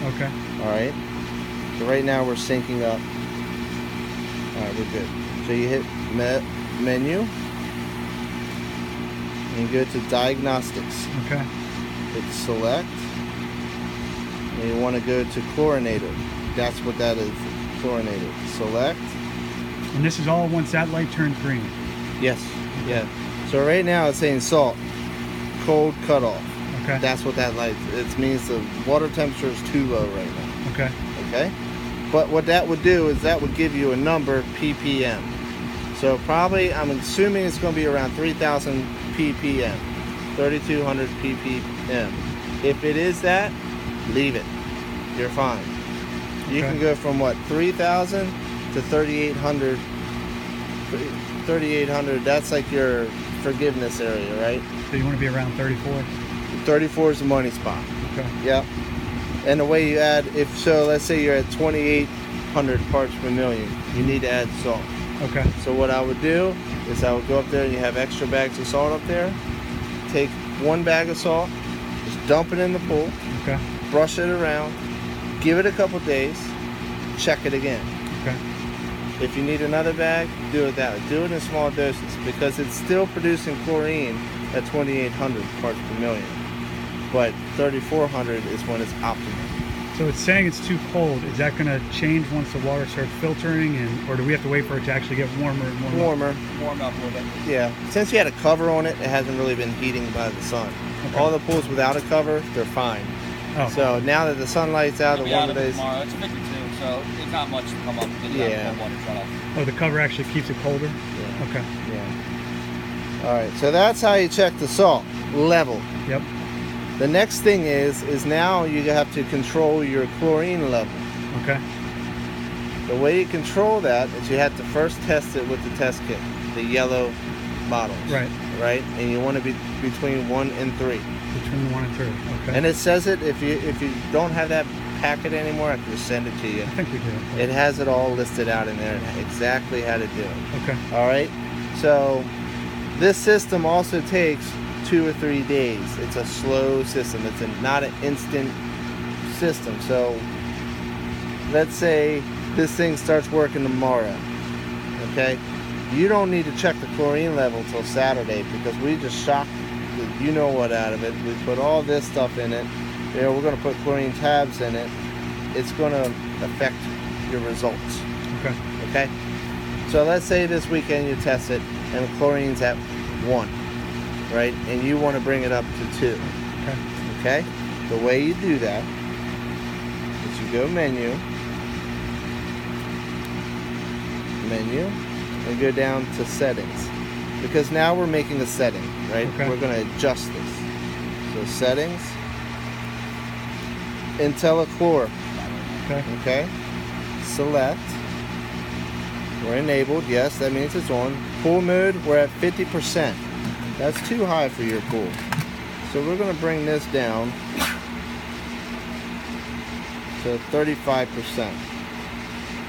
Okay. All right. So right now we're syncing up. All right, we're good. So you hit menu and you go to diagnostics. Okay. Hit select. And you want to go to chlorinator. That's what that is. Chlorinator. Select. And this is all once that light turns green. Yes. Yeah. So right now it's saying salt. Cold cutoff. Okay. That's what that light. It means the water temperature is too low right now. Okay. Okay. But what that would do is that would give you a number ppm. So probably I'm assuming it's going to be around 3,000 ppm, 3,200 ppm. If it is that, leave it. You're fine. You Okay. can go from what 3,000 to 3,800. 3,800. That's like your forgiveness area, right? So you want to be around 34? 34 is the money spot. Okay. Yep. And the way you add, if so, let's say you're at 2,800 parts per million, you need to add salt. Okay. So what I would do is I would go up there and you have extra bags of salt up there. Take one bag of salt, just dump it in the pool, Okay. brush it around, give it a couple days, check it again. Okay. If you need another bag, do it that way. Do it in small doses because it's still producing chlorine at 2,800 parts per million. But 3,400 is when it's optimal. So it's saying it's too cold. Is that going to change once the water starts filtering, or do we have to wait for it to actually get warmer and warmer? Warmer. Warm up a little bit. Yeah. Since you had a cover on it, it hasn't really been heating by the sun. Okay. All the pools without a cover, they're fine. Oh. So now that the sunlight's out, It'll the be out warmer of it days. tomorrow. It's 52, so it's not much to come up with. Yeah. Water shut off. Oh, the cover actually keeps it colder? Yeah. Okay. Yeah. All right. So that's how you check the salt level. Yep. The next thing is now you have to control your chlorine level. Okay. The way you control that is you have to first test it with the test kit, the yellow bottles. Right. Right? And you want to be between 1 and 3. Between 1 and 3. Okay. And it says it, if you don't have that packet anymore, I can just send it to you. I think we do. It has it all listed out in there, exactly how to do it. Okay. All right? So this system also takes 2 or 3 days. It's a slow system. It's not an instant system. So let's say this thing starts working tomorrow. Okay? You don't need to check the chlorine level until Saturday because we just shocked the you know what out of it. We put all this stuff in it. You know, we're going to put chlorine tabs in it. It's going to affect your results. Okay. Okay? So let's say this weekend you test it and the chlorine's at 1, right? And you want to bring it up to 2. Okay. Okay? The way you do that is you go menu, and go down to settings. Because now we're making a setting, right? Okay. We're going to adjust this. So settings, IntelliChlor. Okay. Okay. Select. We're enabled. Yes, that means it's on. Pool mode, we're at 50%. That's too high for your pool. So we're going to bring this down to 35%.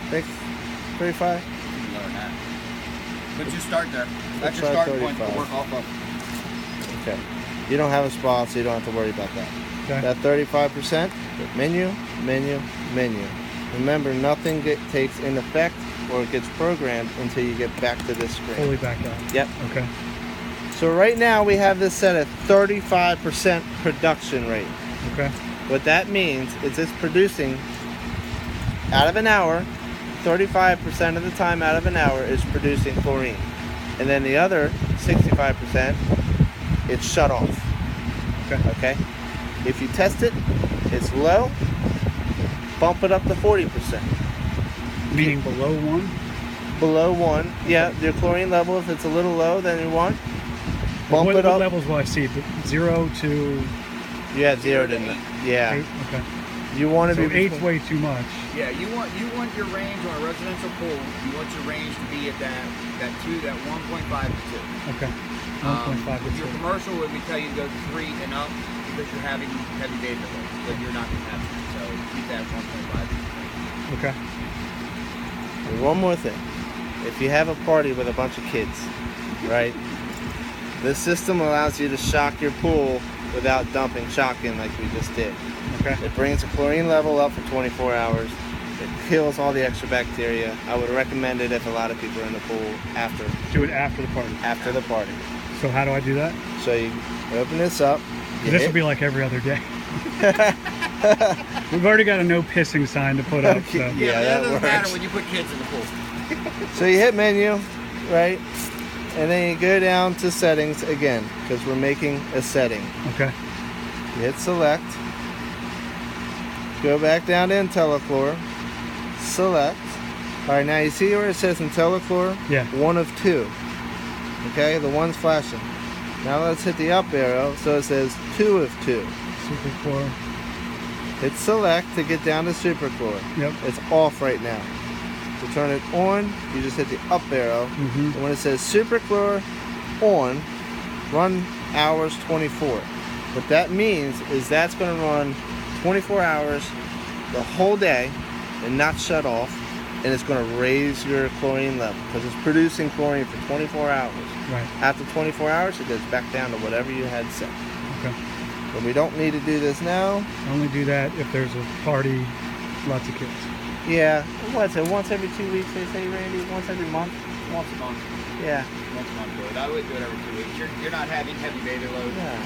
Think 35? Lower than that. But you start there. That's your try starting point to 35. work off of. Okay. You don't have a spot, so you don't have to worry about that. Okay. That 35%, menu, menu, menu. Remember, nothing takes in effect or it gets programmed until you get back to this screen. Fully back up. Yep. Okay. So right now we have this set at 35% production rate. Okay. What that means is it's producing out of an hour, 35% of the time out of an hour is producing chlorine. And then the other 65%, it's shut off. Okay. Okay? If you test it, it's low, bump it up to 40%. Meaning below 1? Below 1, yeah, your chlorine level, if it's a little low than you want, bump what, it up. What levels will I see? 0 to You have 0 to 9. Yeah. 8? Okay. You want to So be 8's way too much. Yeah, you want your range on a residential pool. You want your range to be at that 1.5 to 2. Okay. 1.5 to Your 2. commercial would be tell you to go 3 and up because you're having heavy data load, but you're not going to have it. So keep that 1.5. Okay. And one more thing. If you have a party with a bunch of kids, right? This system allows you to shock your pool without dumping shock in like we just did. Okay. It brings the chlorine level up for 24 hours. It kills all the extra bacteria. I would recommend it if a lot of people are in the pool after Do it after the party. the party. So how do I do that? So you open this up. you This hit- will be like every other day. We've already got a no pissing sign to put up. So. Yeah, that that doesn't matter works. when you put kids in the pool. So you hit menu, right? And then you go down to settings again because we're making a setting. Okay. You hit select. Go back down to IntelliChlor. Select. All right, now you see where it says IntelliChlor? Yeah. 1 of 2. Okay, the one's flashing. Now let's hit the up arrow so it says 2 of 2. Super Core. Hit select to get down to SuperChlor. Yep. It's off right now. To turn it on, you just hit the up arrow. Mm-hmm. And when it says SuperChlor on, run hours 24. What that means is that's going to run 24 hours the whole day and not shut off, and it's going to raise your chlorine level because it's producing chlorine for 24 hours. Right. After 24 hours, it goes back down to whatever you had set. Okay. But we don't need to do this now. Only do that if there's a party, lots of kids. Yeah, what's it? Once every 2 weeks, they say, Randy? Once every month? Once a month. Yeah. Once a month, good. I would do it every 2 weeks. You're not having heavy baby load. Yeah.